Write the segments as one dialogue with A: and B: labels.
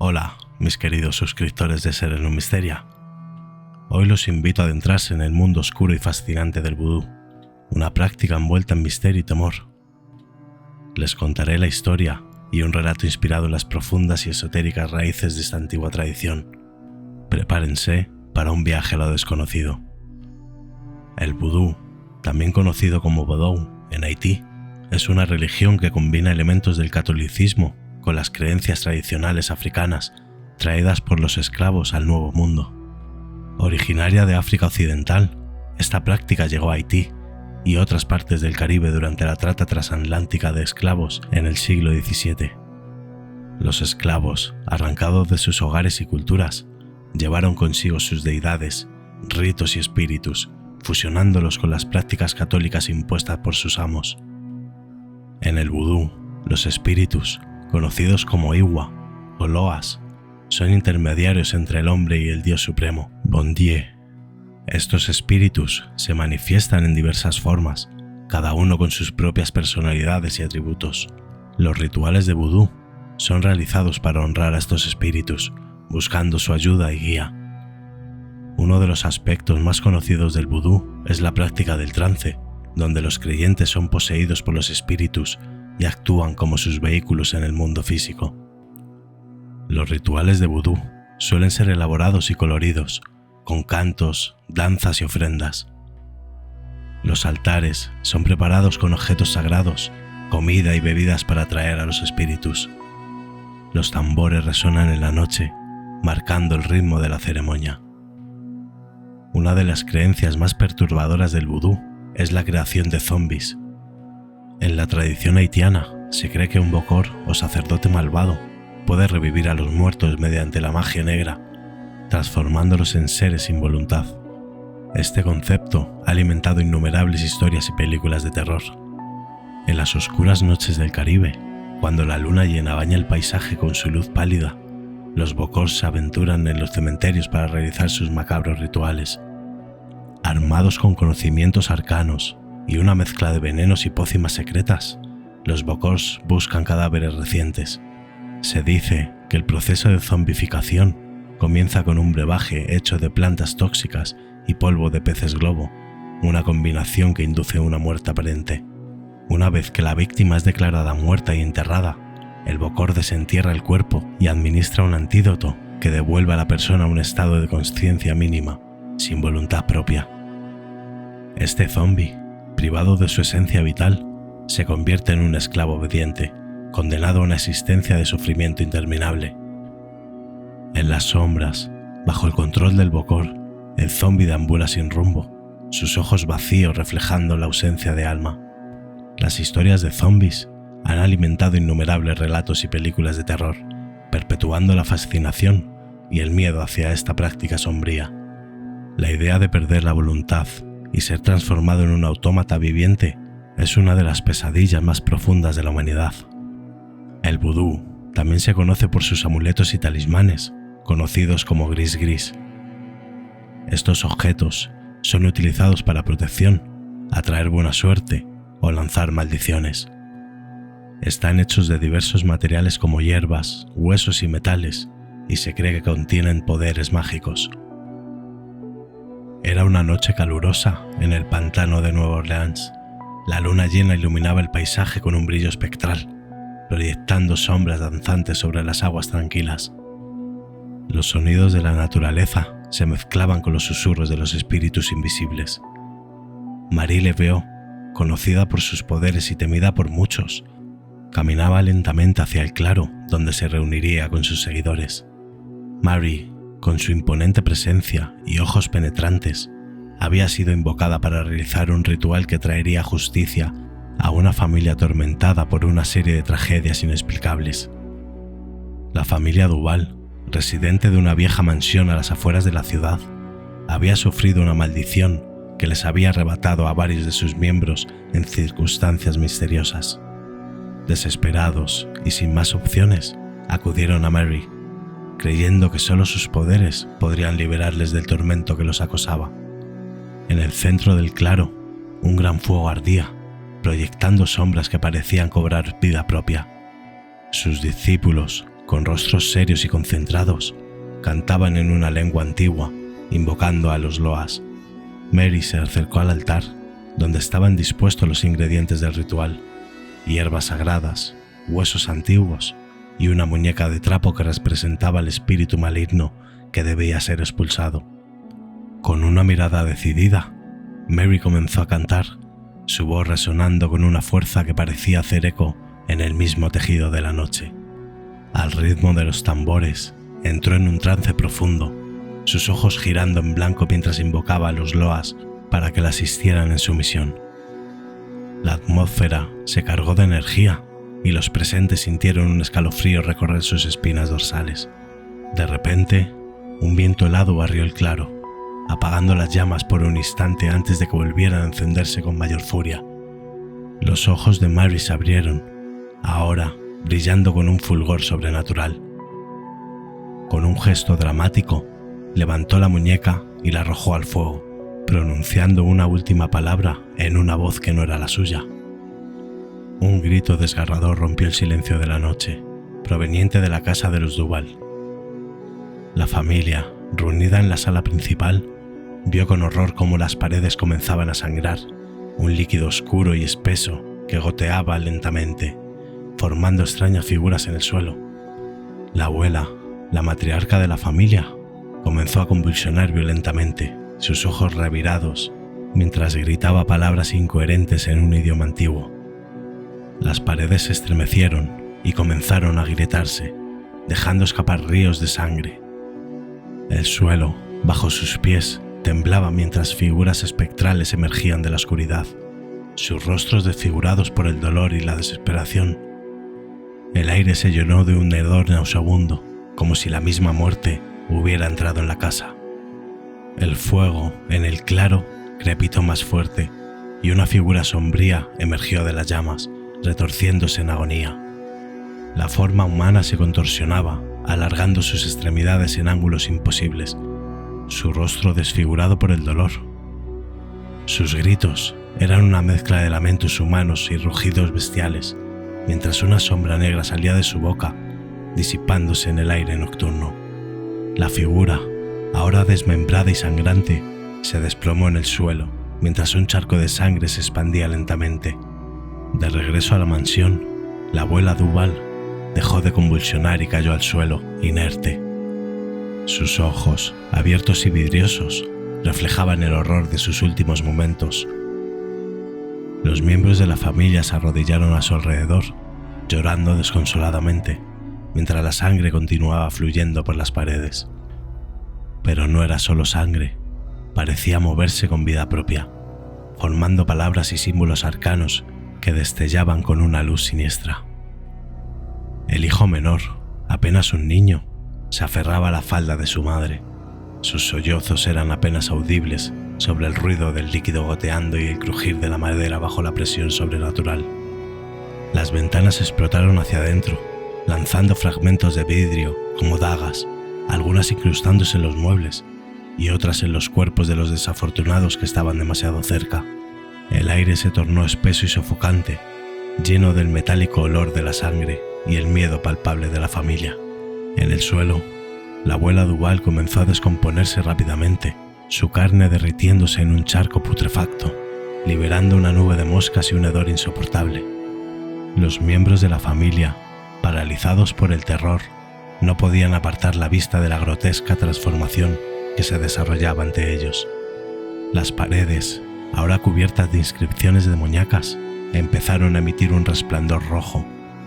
A: Hola, mis queridos suscriptores de Sereno Misteria. Hoy los invito a adentrarse en el mundo oscuro y fascinante del vudú, una práctica envuelta en misterio y temor. Les contaré la historia y un relato inspirado en las profundas y esotéricas raíces de esta antigua tradición. Prepárense para un viaje a lo desconocido. El vudú, también conocido como vodou en Haití, es una religión que combina elementos del catolicismo con las creencias tradicionales africanas traídas por los esclavos al Nuevo Mundo. Originaria de África Occidental, esta práctica llegó a Haití y otras partes del Caribe durante la trata transatlántica de esclavos en el siglo XVII. Los esclavos, arrancados de sus hogares y culturas, llevaron consigo sus deidades, ritos y espíritus, fusionándolos con las prácticas católicas impuestas por sus amos. En el vudú, los espíritus, conocidos como Iwa o Loas, son intermediarios entre el hombre y el Dios Supremo, Bon Dieu. Estos espíritus se manifiestan en diversas formas, cada uno con sus propias personalidades y atributos. Los rituales de vudú son realizados para honrar a estos espíritus, buscando su ayuda y guía. Uno de los aspectos más conocidos del vudú es la práctica del trance, donde los creyentes son poseídos por los espíritus y actúan como sus vehículos en el mundo físico. Los rituales de vudú suelen ser elaborados y coloridos, con cantos, danzas y ofrendas. Los altares son preparados con objetos sagrados, comida y bebidas para atraer a los espíritus. Los tambores resuenan en la noche, marcando el ritmo de la ceremonia. Una de las creencias más perturbadoras del vudú es la creación de zombies. En la tradición haitiana se cree que un bokor o sacerdote malvado puede revivir a los muertos mediante la magia negra, transformándolos en seres sin voluntad. Este concepto ha alimentado innumerables historias y películas de terror. En las oscuras noches del Caribe, cuando la luna llena baña el paisaje con su luz pálida, los bokors se aventuran en los cementerios para realizar sus macabros rituales. Armados con conocimientos arcanos y una mezcla de venenos y pócimas secretas, los bokors buscan cadáveres recientes. Se dice que el proceso de zombificación comienza con un brebaje hecho de plantas tóxicas y polvo de peces globo, una combinación que induce una muerte aparente. Una vez que la víctima es declarada muerta y enterrada, el bokor desentierra el cuerpo y administra un antídoto que devuelve a la persona a un estado de consciencia mínima, sin voluntad propia. Este zombi, privado de su esencia vital, se convierte en un esclavo obediente, condenado a una existencia de sufrimiento interminable. En las sombras, bajo el control del bokor, el zombi deambula sin rumbo, sus ojos vacíos reflejando la ausencia de alma. Las historias de zombis han alimentado innumerables relatos y películas de terror, perpetuando la fascinación y el miedo hacia esta práctica sombría. La idea de perder la voluntad y ser transformado en un autómata viviente es una de las pesadillas más profundas de la humanidad. El vudú también se conoce por sus amuletos y talismanes, conocidos como gris-gris. Estos objetos son utilizados para protección, atraer buena suerte o lanzar maldiciones. Están hechos de diversos materiales como hierbas, huesos y metales, y se cree que contienen poderes mágicos. Era una noche calurosa en el pantano de Nueva Orleans. La luna llena iluminaba el paisaje con un brillo espectral, proyectando sombras danzantes sobre las aguas tranquilas. Los sonidos de la naturaleza se mezclaban con los susurros de los espíritus invisibles. Marie Laveau, conocida por sus poderes y temida por muchos, caminaba lentamente hacia el claro donde se reuniría con sus seguidores. Marie, con su imponente presencia y ojos penetrantes, había sido invocada para realizar un ritual que traería justicia a una familia atormentada por una serie de tragedias inexplicables. La familia Duval, residente de una vieja mansión a las afueras de la ciudad, había sufrido una maldición que les había arrebatado a varios de sus miembros en circunstancias misteriosas. Desesperados y sin más opciones, acudieron a Mary, creyendo que solo sus poderes podrían liberarles del tormento que los acosaba. En el centro del claro, un gran fuego ardía, proyectando sombras que parecían cobrar vida propia. Sus discípulos, con rostros serios y concentrados, cantaban en una lengua antigua, invocando a los loas. Mary se acercó al altar, donde estaban dispuestos los ingredientes del ritual: hierbas sagradas, huesos antiguos y una muñeca de trapo que representaba el espíritu maligno que debía ser expulsado. Con una mirada decidida, Mary comenzó a cantar, su voz resonando con una fuerza que parecía hacer eco en el mismo tejido de la noche. Al ritmo de los tambores, entró en un trance profundo, sus ojos girando en blanco mientras invocaba a los loas para que la asistieran en su misión. La atmósfera se cargó de energía y los presentes sintieron un escalofrío recorrer sus espinas dorsales. De repente, un viento helado barrió el claro, apagando las llamas por un instante antes de que volvieran a encenderse con mayor furia. Los ojos de Mary se abrieron, ahora brillando con un fulgor sobrenatural. Con un gesto dramático, levantó la muñeca y la arrojó al fuego, pronunciando una última palabra en una voz que no era la suya. Un grito desgarrador rompió el silencio de la noche, proveniente de la casa de los Duval. La familia, reunida en la sala principal, vio con horror cómo las paredes comenzaban a sangrar, un líquido oscuro y espeso que goteaba lentamente, formando extrañas figuras en el suelo. La abuela, la matriarca de la familia, comenzó a convulsionar violentamente, sus ojos revirados, mientras gritaba palabras incoherentes en un idioma antiguo. Las paredes se estremecieron y comenzaron a agrietarse, dejando escapar ríos de sangre. El suelo, bajo sus pies, temblaba mientras figuras espectrales emergían de la oscuridad, sus rostros desfigurados por el dolor y la desesperación. El aire se llenó de un hedor nauseabundo, como si la misma muerte hubiera entrado en la casa. El fuego, en el claro, crepitó más fuerte, y una figura sombría emergió de las llamas, retorciéndose en agonía. La forma humana se contorsionaba, alargando sus extremidades en ángulos imposibles, su rostro desfigurado por el dolor. Sus gritos eran una mezcla de lamentos humanos y rugidos bestiales, mientras una sombra negra salía de su boca, disipándose en el aire nocturno. La figura, ahora desmembrada y sangrante, se desplomó en el suelo, mientras un charco de sangre se expandía lentamente. De regreso a la mansión, la abuela Duval dejó de convulsionar y cayó al suelo, inerte. Sus ojos, abiertos y vidriosos, reflejaban el horror de sus últimos momentos. Los miembros de la familia se arrodillaron a su alrededor, llorando desconsoladamente, mientras la sangre continuaba fluyendo por las paredes. Pero no era solo sangre, parecía moverse con vida propia, formando palabras y símbolos arcanos que destellaban con una luz siniestra. El hijo menor, apenas un niño, se aferraba a la falda de su madre. Sus sollozos eran apenas audibles sobre el ruido del líquido goteando y el crujir de la madera bajo la presión sobrenatural. Las ventanas explotaron hacia adentro, lanzando fragmentos de vidrio como dagas, algunas incrustándose en los muebles y otras en los cuerpos de los desafortunados que estaban demasiado cerca. El aire se tornó espeso y sofocante, lleno del metálico olor de la sangre y el miedo palpable de la familia. En el suelo, la abuela Duval comenzó a descomponerse rápidamente, su carne derritiéndose en un charco putrefacto, liberando una nube de moscas y un hedor insoportable. Los miembros de la familia, paralizados por el terror, no podían apartar la vista de la grotesca transformación que se desarrollaba ante ellos. Las paredes, ahora cubiertas de inscripciones demoníacas, empezaron a emitir un resplandor rojo,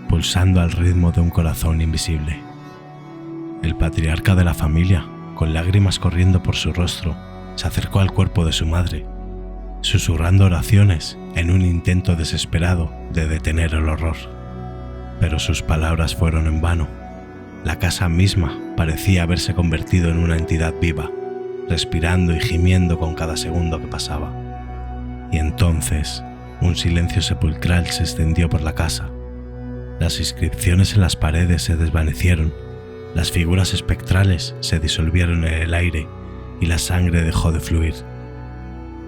A: pulsando al ritmo de un corazón invisible. El patriarca de la familia, con lágrimas corriendo por su rostro, se acercó al cuerpo de su madre, susurrando oraciones en un intento desesperado de detener el horror. Pero sus palabras fueron en vano. La casa misma parecía haberse convertido en una entidad viva, respirando y gimiendo con cada segundo que pasaba. Y entonces, un silencio sepulcral se extendió por la casa. Las inscripciones en las paredes se desvanecieron, las figuras espectrales se disolvieron en el aire y la sangre dejó de fluir.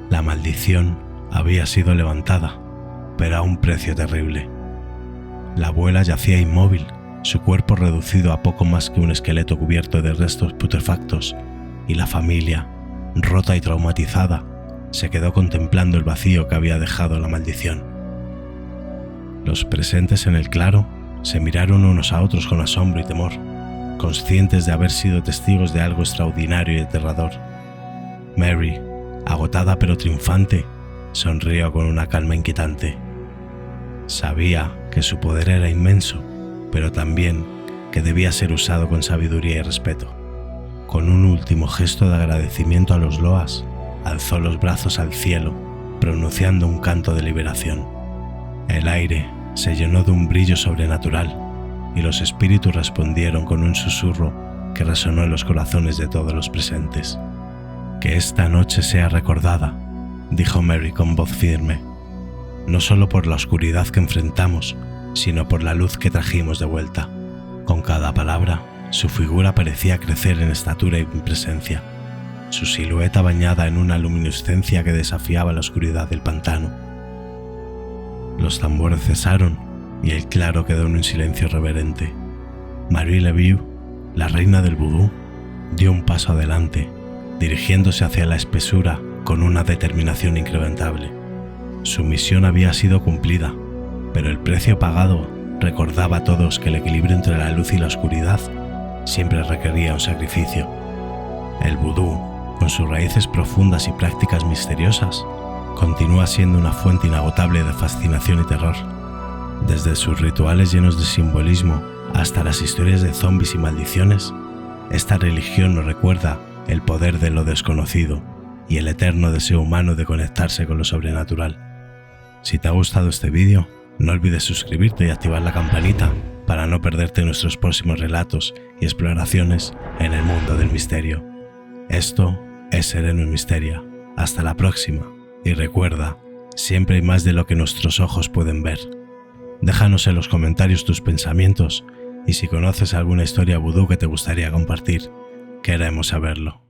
A: La maldición había sido levantada, pero a un precio terrible. La abuela yacía inmóvil, su cuerpo reducido a poco más que un esqueleto cubierto de restos putrefactos, y la familia, rota y traumatizada, se quedó contemplando el vacío que había dejado la maldición. Los presentes en el claro se miraron unos a otros con asombro y temor, conscientes de haber sido testigos de algo extraordinario y aterrador. Mary, agotada pero triunfante, sonrió con una calma inquietante. Sabía que su poder era inmenso, pero también que debía ser usado con sabiduría y respeto. Con un último gesto de agradecimiento a los Loas, alzó los brazos al cielo, pronunciando un canto de liberación. El aire se llenó de un brillo sobrenatural, y los espíritus respondieron con un susurro que resonó en los corazones de todos los presentes. «Que esta noche sea recordada», dijo Mary con voz firme, «no solo por la oscuridad que enfrentamos, sino por la luz que trajimos de vuelta». Con cada palabra, su figura parecía crecer en estatura y en presencia, su silueta bañada en una luminiscencia que desafiaba la oscuridad del pantano. Los tambores cesaron y el claro quedó en un silencio reverente. Marie Laveau, la reina del vudú, dio un paso adelante, dirigiéndose hacia la espesura con una determinación incrementable. Su misión había sido cumplida, pero el precio pagado recordaba a todos que el equilibrio entre la luz y la oscuridad siempre requería un sacrificio. El vudú, con sus raíces profundas y prácticas misteriosas, continúa siendo una fuente inagotable de fascinación y terror. Desde sus rituales llenos de simbolismo hasta las historias de zombies y maldiciones, esta religión nos recuerda el poder de lo desconocido y el eterno deseo humano de conectarse con lo sobrenatural. Si te ha gustado este vídeo, no olvides suscribirte y activar la campanita para no perderte nuestros próximos relatos y exploraciones en el mundo del misterio. Esto es Sereno en Misteria. Hasta la próxima. Y recuerda, siempre hay más de lo que nuestros ojos pueden ver. Déjanos en los comentarios tus pensamientos y si conoces alguna historia vudú que te gustaría compartir, queremos saberlo.